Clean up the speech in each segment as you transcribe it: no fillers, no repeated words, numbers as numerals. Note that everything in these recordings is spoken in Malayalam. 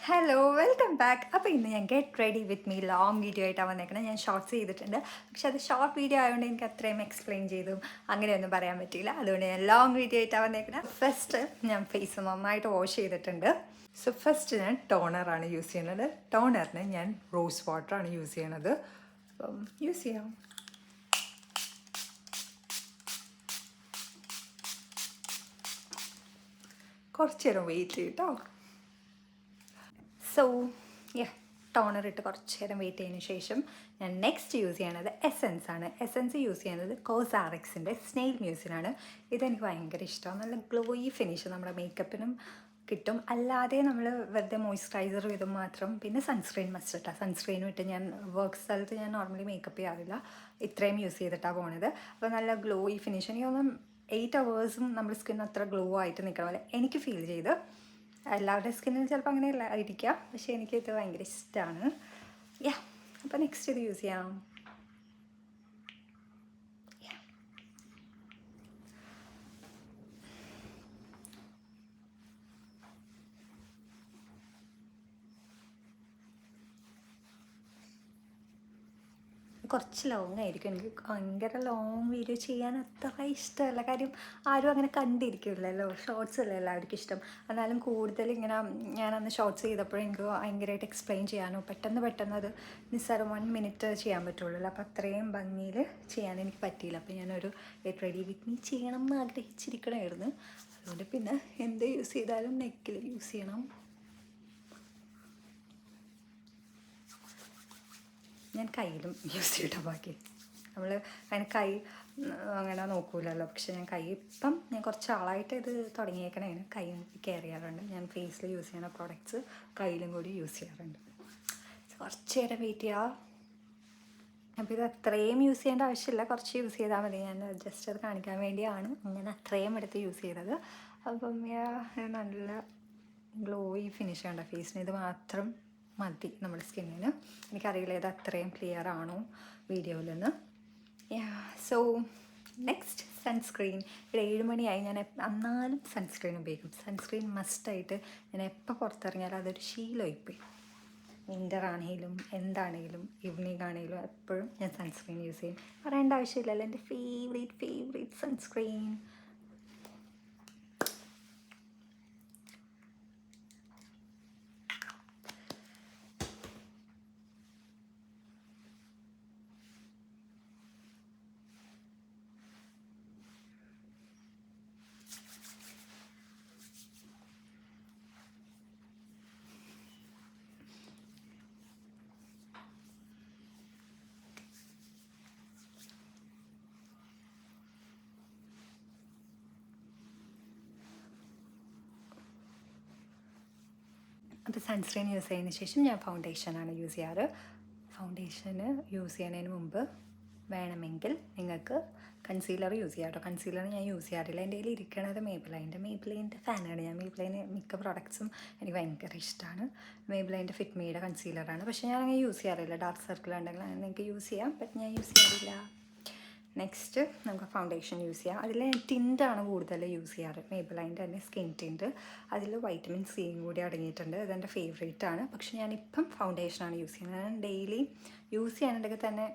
Hello welcome back. അപ്പോൾ ഇന്ന് ഞാൻ get ready with me long video ആയിട്ടാണ് വന്നേക്കുന്നത്. ഞാൻ ഷോർട്സ് ചെയ്തിട്ടുണ്ട്, പക്ഷെ അത് ഷോർട്ട് വീഡിയോ ആയതുകൊണ്ട് എനിക്ക് അത്രയും എക്സ്പ്ലെയിൻ ചെയ്തും അങ്ങനെയൊന്നും പറയാൻ പറ്റിയില്ല. അതുകൊണ്ട് ഞാൻ ലോങ് വീഡിയോ ആയിട്ടാണ് വന്നേക്കുന്നത്. ഫസ്റ്റ് ഞാൻ ഫേസ് നന്നായിട്ട് വാഷ് ചെയ്തിട്ടുണ്ട്. സോ ഫസ്റ്റ് ഞാൻ ടോണറാണ് യൂസ് ചെയ്യുന്നത്. ടോണറിന് ഞാൻ റോസ് വാട്ടറാണ് യൂസ് ചെയ്യണത്. അപ്പം യൂസ് ചെയ്യാം. കുറച്ച് നേരം വെയിറ്റ് ചെയ്യട്ടോ. സോ ടോണർ ഇട്ട് കുറച്ച് നേരം വെയിറ്റ് ചെയ്തതിന് ശേഷം ഞാൻ നെക്സ്റ്റ് യൂസ് ചെയ്യണത് എസെൻസ് ആണ്. എസെൻസ് യൂസ് ചെയ്യുന്നത് കോസാറെക്സിൻ്റെ സ്നെയിൽ മ്യൂസിനാണ്. ഇതെനിക്ക് ഭയങ്കര ഇഷ്ടമാണ്. നല്ല ഗ്ലോയി ഫിനിഷ് നമ്മുടെ മേക്കപ്പിനും കിട്ടും. അല്ലാതെ നമ്മൾ വെറുതെ മോയ്സ്ചറൈസർ ഇതും മാത്രം, പിന്നെ സൺസ്ക്രീൻ മസ്റ്റ് ഇട്ടാൽ സൺസ്ക്രീനും ഇട്ട് ഞാൻ വർക്ക് സ്ഥലത്ത് ഞാൻ നോർമലി മേക്കപ്പ് ചെയ്യാറില്ല. ഇത്രയും യൂസ് ചെയ്തിട്ടാണ് പോണത്. അപ്പോൾ നല്ല ഗ്ലോയി ഫിനിഷ്. എനിക്ക് തോന്നുന്നു 8 hours നമ്മുടെ സ്കിൻ അത്ര ഗ്ലോ ആയിട്ട് നിൽക്കണ പോലെ എനിക്ക് ഫീൽ ചെയ്ത്. എല്ലാവരുടെ സ്കിന്നിൽ ചിലപ്പോൾ അങ്ങനെയല്ല ആയിരിക്കാം, പക്ഷേ എനിക്കിത് ഭയങ്കര ഇഷ്ടമാണ്. അപ്പോൾ നെക്സ്റ്റ് ഇത് യൂസ് ചെയ്യാം. കുറച്ച് ലോങ് ആയിരിക്കും. എനിക്ക് ഭയങ്കര ലോങ് വീഡിയോ ചെയ്യാൻ അത്ര ഇഷ്ടമല്ല. കാര്യം ആരും അങ്ങനെ കണ്ടിരിക്കില്ലല്ലോ. ഷോർട്സ് അല്ലേ എല്ലാവർക്കും ഇഷ്ടം. എന്നാലും കൂടുതൽ ഇങ്ങനെ ഞാനന്ന് ഷോർട്സ് ചെയ്തപ്പോഴും എനിക്ക് ഭയങ്കരമായിട്ട് എക്സ്പ്ലെയിൻ ചെയ്യാനോ പെട്ടെന്ന് അത് നിസ്സാരം 1 minute ചെയ്യാൻ പറ്റുള്ളൂ. അപ്പോൾ അത്രയും ഭംഗിയിൽ ചെയ്യാൻ എനിക്ക് പറ്റിയില്ല. അപ്പോൾ ഞാനൊരു ഗെറ്റ് റെഡി വിത്ത് മീ ചെയ്യണം എന്ന് ആഗ്രഹിച്ചിരിക്കണമായിരുന്നു. അതുകൊണ്ട് പിന്നെ എന്ത് യൂസ് ചെയ്താലും നെക്കിൽ യൂസ് ചെയ്യണം. ഞാൻ കയ്യിലും യൂസ് ചെയ്തിട്ട് ബാക്കി നമ്മൾ അതിന് കൈ അങ്ങനെ നോക്കൂലല്ലോ. പക്ഷെ ഞാൻ കൈ ഞാൻ കുറച്ച് ആളായിട്ട് ഇത് തുടങ്ങിയേക്കണേന് കൈ കെയർ ചെയ്യാറുണ്ട്. ഞാൻ ഫേസിൽ യൂസ് ചെയ്യുന്ന പ്രോഡക്റ്റ്സ് കയ്യിലും കൂടി യൂസ് ചെയ്യാറുണ്ട്. കുറച്ച് നേരം വെയിറ്റ് ചെയ്യുക. അപ്പോൾ ഇത് അത്രയും യൂസ് ചെയ്യേണ്ട ആവശ്യമില്ല, കുറച്ച് യൂസ് ചെയ്താൽ മതി. ഞാൻ ജസ്റ്റ് അത് കാണിക്കാൻ വേണ്ടിയാണ് അങ്ങനെ അത്രയും എടുത്ത് യൂസ് ചെയ്തത്. അപ്പം നല്ല ഗ്ലോയി ഫിനിഷ് വേണ്ട ഫേസിന് ഇത് മാത്രം മതി നമ്മുടെ സ്കിന്നിന്. എനിക്കറിയില്ല ഇത് അത്രയും ക്ലിയർ ആണോ വീഡിയോയിൽ നിന്ന്. So next sunscreen. ഒരു 7 മണിയായി. ഞാൻ എന്നാലും സൺസ്ക്രീൻ ഉപയോഗിക്കും. സൺസ്ക്രീൻ മസ്റ്റായിട്ട് ഞാൻ എപ്പോൾ പുറത്തിറങ്ങിയാലും അതൊരു ശീലമായിപ്പോയി. വിൻ്റർ ആണെങ്കിലും എന്താണെങ്കിലും ഈവനിങ് ആണെങ്കിലും എപ്പോഴും ഞാൻ സൺസ്ക്രീൻ യൂസ് ചെയ്യും. പറയേണ്ട ആവശ്യമില്ലല്ലോ. എൻ്റെ ഫേവറേറ്റ് സൺസ്ക്രീൻ. അപ്പോൾ സൺസ്ക്രീൻ യൂസ് ചെയ്തതിന് ശേഷം ഞാൻ ഫൗണ്ടേഷനാണ് യൂസ് ചെയ്യാറ്. ഫൗണ്ടേഷന് യൂസ് ചെയ്യുന്നതിന് മുമ്പ് വേണമെങ്കിൽ നിങ്ങൾക്ക് കൺസീലർ യൂസ് ചെയ്യാം കേട്ടോ. കൺസീലർ ഞാൻ യൂസ് ചെയ്യാറില്ല. എൻ്റെ കയ്യിൽ ഇരിക്കണത് മേബിലൈൻ്റെ ഫാനാണ് ഞാൻ. മേബിലൈന് മിക്ക പ്രോഡക്ട്സും എനിക്ക് ഭയങ്കര ഇഷ്ടമാണ്. മേബിലൈൻ്റെ ഫിറ്റ് മീയുടെ കൺസീലറാണ്. പക്ഷേ ഞാൻ അങ്ങനെ യൂസ് ചെയ്യാറില്ല. ഡാർക്ക് സർക്കിൾ ഉണ്ടെങ്കിൽ അങ്ങനെ നിങ്ങൾക്ക് യൂസ് ചെയ്യാം, ബട്ട് ഞാൻ യൂസ് ചെയ്യാറില്ല. നെക്സ്റ്റ് നമുക്ക് ഫൗണ്ടേഷൻ യൂസ് ചെയ്യാം. അതിൽ ടിൻ്റാണ് കൂടുതൽ യൂസ് ചെയ്യാറ്. മേബിലൈൻ്റെ തന്നെ സ്കിൻ ടിൻറ്റ്. അതിൽ വൈറ്റമിൻ സിയും കൂടി അടങ്ങിയിട്ടുണ്ട്. അതെൻ്റെ ഫേവറേറ്റ് ആണ്. പക്ഷേ ഞാനിപ്പം ഫൗണ്ടേഷനാണ് യൂസ് ചെയ്യുന്നത്. ഞാൻ ഡെയിലി യൂസ് ചെയ്യാനുണ്ടെങ്കിൽ തന്നെ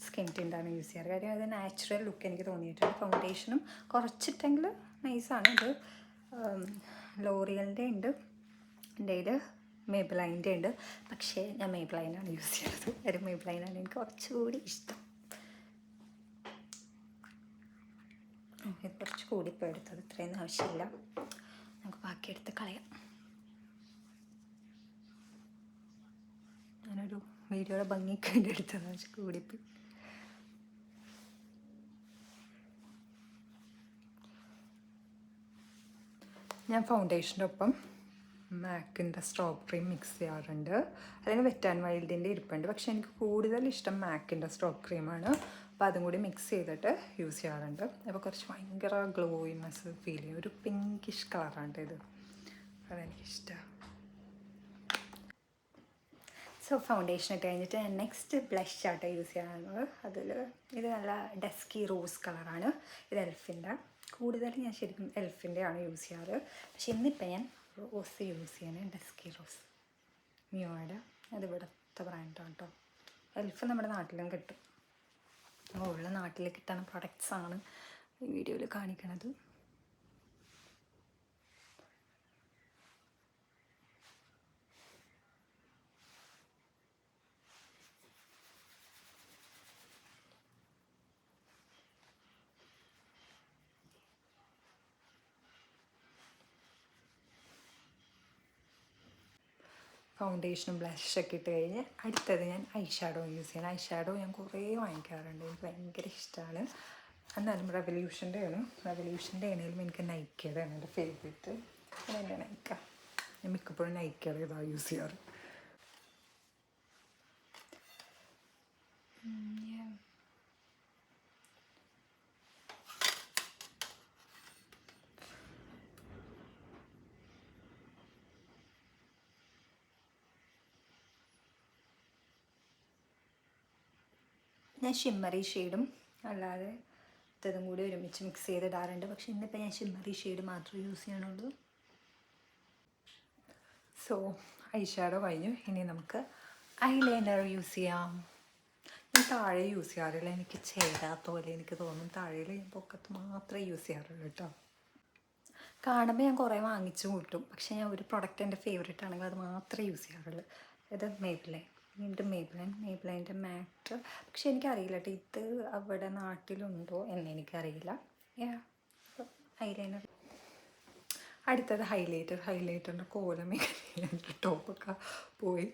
സ്കിൻ ടിൻ്റാണ് യൂസ് ചെയ്യാറ്. കാര്യം അത് നാച്ചുറൽ ലുക്ക് എനിക്ക് തോന്നിയിട്ടുണ്ട്. ഫൗണ്ടേഷനും കുറച്ചിട്ടെങ്കിൽ നൈസാണ്. ഇത് ലോറിയലിൻ്റെ ഉണ്ട്, എൻ്റെ കയ്യിൽ മേബിലൈൻ്റെ ഉണ്ട്. പക്ഷേ ഞാൻ മേബിലൈനാണ് യൂസ് ചെയ്യുന്നത്. ഒരു മേബിലൈനാണ് എനിക്ക് കുറച്ചുകൂടി ഇഷ്ടം. ഇത് കുറച്ച് കൂടിപ്പോൾ എടുത്തത്, ഇത്രയൊന്നും ആവശ്യമില്ല. നമുക്ക് ബാക്കി എടുത്ത് കളയാം. ഞാനൊരു വീഡിയോയുടെ ഭംഗിക്ക് വേണ്ടി എടുത്തതാണ്, പക്ഷെ കൂടിപ്പോയി. ഞാൻ ഫൗണ്ടേഷൻ്റെ ഒപ്പം മാക്കിൻ്റെ സ്ട്രോബെറി മിക്സ് ചെയ്യാറുണ്ട്. അല്ലെങ്കിൽ വെറ്റ് ആൻഡ് വൈൽഡിൻ്റെ ഇരിപ്പുണ്ട്, പക്ഷെ എനിക്ക് കൂടുതൽ ഇഷ്ടം മാക്കിൻ്റെ സ്ട്രോബ് ക്രീമാണ്. അപ്പോൾ അതും കൂടി മിക്സ് ചെയ്തിട്ട് യൂസ് ചെയ്യാറുണ്ട്. അപ്പോൾ കുറച്ച് ഭയങ്കര ഗ്ലോയിനെസ് ഫീൽ ചെയ്യും. ഒരു പിങ്കിഷ് കളറാണ് ഇത്, അതെനിക്കിഷ്ടമാണ്. സോ ഫൗണ്ടേഷൻ ഇട്ട് കഴിഞ്ഞിട്ട് ഞാൻ നെക്സ്റ്റ് ബ്ലഷ് ആട്ടോ യൂസ് ചെയ്യാറുള്ളത്. ഇത് നല്ല ഡസ്കി റോസ് കളറാണ്. ഇത് എൽഫിൻ്റെ. കൂടുതൽ ഞാൻ ശരിക്കും എൽഫിൻ്റെ ആണ് യൂസ് ചെയ്യാറ്. പക്ഷെ ഇന്നിപ്പോൾ ഞാൻ റോസ് യൂസ് ചെയ്യണേ, ഡസ്കി റോസ്. മിയോയുടെ. അത് ഇവിടുത്തെ ബ്രാൻഡാണ് കേട്ടോ. എൽഫ് നമ്മുടെ നാട്ടിലും കിട്ടും. ഉള്ള നാട്ടിൽ കിട്ടുന്ന പ്രൊഡക്ട്സാണ് ഈ വീഡിയോയിൽ കാണിക്കണത്. ഫൗണ്ടേഷനും ബ്ലഷൊക്കെ ഇട്ട് കഴിഞ്ഞ് അടുത്തത് ഞാൻ ഐ ഷാഡോ യൂസ് ചെയ്യണം. ഐ ഷാഡോ ഞാൻ കുറേ വാങ്ങിക്കാറുണ്ട്, എനിക്ക് ഭയങ്കര ഇഷ്ടമാണ്. എന്നാലും റെവല്യൂഷൻ്റെ ആണെങ്കിലും എനിക്ക് നൈക്കയുടെയാണ് എൻ്റെ ഫേവറേറ്റ്. എൻ്റെ നൈക്ക, ഞാൻ മിക്കപ്പോഴും നൈക്കയുടെ ഇതാണ് യൂസ് ചെയ്യാറ്. ഞാൻ ഷിമ്മറി ഷെയ്ഡും അല്ലാതെ ഇതും കൂടി ഒരുമിച്ച് മിക്സ് ചെയ്തിടാറുണ്ട്. പക്ഷെ ഇന്നിപ്പോൾ ഞാൻ ഷിമ്മറി ഷെയ്ഡ് മാത്രമേ യൂസ് ചെയ്യണുള്ളൂ. സോ ഐ ഷാഡോ കഴിഞ്ഞു. ഇനി നമുക്ക് ഐലൈനർ യൂസ് ചെയ്യാം. ഞാൻ താഴെ യൂസ് ചെയ്യാറില്ല, എനിക്ക് ചേരാത്ത പോലെ എനിക്ക് തോന്നും. താഴെ ഞാൻ പൊക്കത്ത് മാത്രമേ യൂസ് ചെയ്യാറുള്ളൂ കേട്ടോ. കാണുമ്പോൾ ഞാൻ കുറേ വാങ്ങിച്ചു കൂട്ടും, പക്ഷേ ഞാൻ ഒരു പ്രൊഡക്റ്റ് എൻ്റെ ഫേവറേറ്റ് ആണെങ്കിൽ അത് മാത്രമേ യൂസ് ചെയ്യാറുള്ളൂ. ഇത് മേബ്ലൈൻ, വീണ്ടും മേബ്ലൈൻ്റെ മാറ്റ്. പക്ഷെ എനിക്കറിയില്ല കേട്ടോ ഇത് അവിടെ നാട്ടിലുണ്ടോ എന്ന് എനിക്കറിയില്ല. ഐലൈനർ. അടുത്തത് ഹൈലൈറ്ററിൻ്റെ കോലമേ ടോപ്പൊക്കെ പോയി.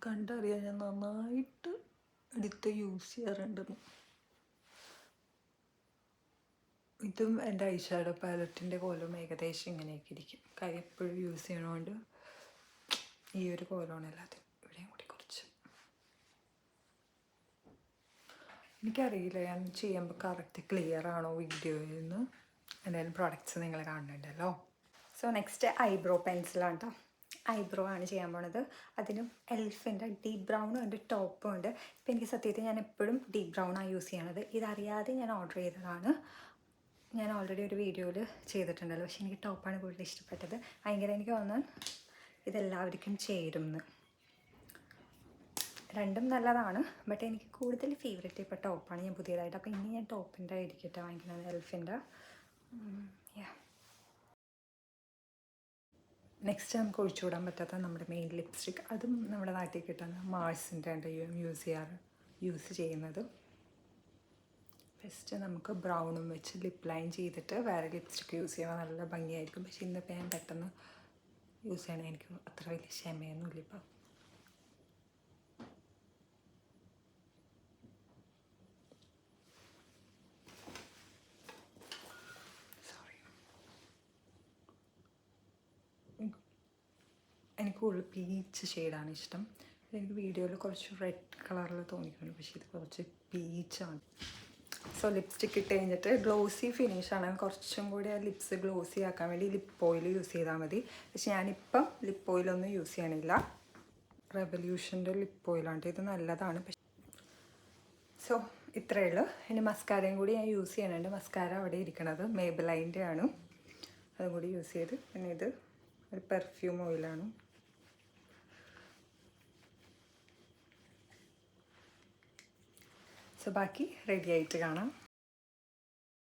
കണ്ടറിയാം ഞാൻ നന്നായിട്ട് എടുത്ത് യൂസ് ചെയ്യാറുണ്ടെന്ന്. ഇതും എൻ്റെ ഐ ഷാഡോ പാലറ്റിൻ്റെ കോലം ഏകദേശം ഇങ്ങനെയൊക്കെ ഇരിക്കും. കാര്യം എപ്പോഴും യൂസ് ചെയ്യണോണ്ട് ഈ ഒരു കോലമാണ് എല്ലാത്തിനും. ഇവിടെയും കൂടി കുറച്ച്. എനിക്കറിയില്ല ഞാൻ ചെയ്യുമ്പോൾ കറക്റ്റ് ക്ലിയർ ആണോ വീഡിയോയിൽ നിന്ന്. എന്തായാലും പ്രോഡക്റ്റ്സ് നിങ്ങൾ കാണുന്നുണ്ടല്ലോ. സോ നെക്സ്റ്റ് ഐബ്രോ പെൻസിലാണ് കേട്ടോ. ഐബ്രോ ആണ് ചെയ്യാൻ പോണത്. അതിനും എൽഫിൻ്റെ ഡീപ്പ് ബ്രൗണും ഉണ്ട്, ടോപ്പും ഉണ്ട്. ഇപ്പം എനിക്ക് സത്യത്തിൽ ഞാൻ എപ്പോഴും ഡീപ്പ് ബ്രൗണാണ് യൂസ് ചെയ്യണത്. ഇതറിയാതെ ഞാൻ ഓർഡർ ചെയ്തതാണ്. ഞാൻ ഓൾറെഡി ഒരു വീഡിയോയിൽ ചെയ്തിട്ടുണ്ടല്ലോ. പക്ഷേ എനിക്ക് ടോപ്പാണ് കൂടുതൽ ഇഷ്ടപ്പെട്ടത്. ഭയങ്കര എനിക്ക് തോന്നുന്നു ഇതെല്ലാവർക്കും ചേരുമെന്ന്. രണ്ടും നല്ലതാണ്, ബട്ട് എനിക്ക് കൂടുതൽ ഫേവറേറ്റ് ഇപ്പോൾ ടോപ്പാണ്. ഞാൻ പുതിയതായിട്ട് അപ്പോൾ ഇനി ഞാൻ ടോപ്പിൻ്റെ ആയിരിക്കട്ടെ വാങ്ങിക്കുന്നത്, എൽഫിൻ്റെ. നെക്സ്റ്റ് നമുക്ക് ഒഴിച്ചുകൂടാൻ പറ്റാത്ത നമ്മുടെ മെയിൻ ലിപ്സ്റ്റിക്. അതും നമ്മുടെ നാട്ടിൽ കിട്ടുന്ന മാഴ്സിൻ്റെ ഉണ്ട് യൂസ് ചെയ്യുന്നത്. ഫസ്റ്റ് നമുക്ക് ബ്രൗണും വെച്ച് ലിപ്പ് ലൈൻ ചെയ്തിട്ട് വേറെ ലിപ്സ്റ്റിക്ക് യൂസ് ചെയ്യണം, നല്ല ഭംഗിയായിരിക്കും. പക്ഷേ ഇന്നിപ്പോൾ ഞാൻ പെട്ടെന്ന് യൂസ് ചെയ്യണം, എനിക്ക് അത്ര വലിയ ക്ഷമയൊന്നുമില്ല ഇപ്പം. എനിക്ക് കൂടുതൽ പീച്ച് ഷെയ്ഡാണ് ഇഷ്ടം. എനിക്ക് വീഡിയോയിൽ കുറച്ച് റെഡ് കളറിൽ തോന്നിക്കുന്നു, പക്ഷേ ഇത് കുറച്ച് പീച്ചാണ്. സോ ലിപ്സ്റ്റിക്ക് ഇട്ട് കഴിഞ്ഞിട്ട് ഗ്ലോസി ഫിനിഷാണ്. കുറച്ചും കൂടി ആ ലിപ്സ് ഗ്ലോസി ആക്കാൻ വേണ്ടി ലിപ്പ് ഓയിൽ യൂസ് ചെയ്താൽ മതി. പക്ഷെ ഞാനിപ്പം ലിപ്പ് ഓയിലൊന്നും യൂസ് ചെയ്യണില്ല. റെവല്യൂഷൻ്റെ ലിപ്പ് ഓയിലാണ്, ഇത് നല്ലതാണ്. സോ ഇത്രയേ ഉള്ളൂ. ഇനി മസ്കാരയും കൂടി ഞാൻ യൂസ് ചെയ്യുന്നുണ്ട്. മസ്കാര അവിടെ ഇരിക്കണത് മേബലൈൻ്റെ ആണ്, അതും കൂടി യൂസ് ചെയ്ത്. പിന്നെ ഇത് ഒരു പെർഫ്യൂം ഓയിലാണ്. സോ ബാക്കി റെഡി ആയിട്ട് കാണാം.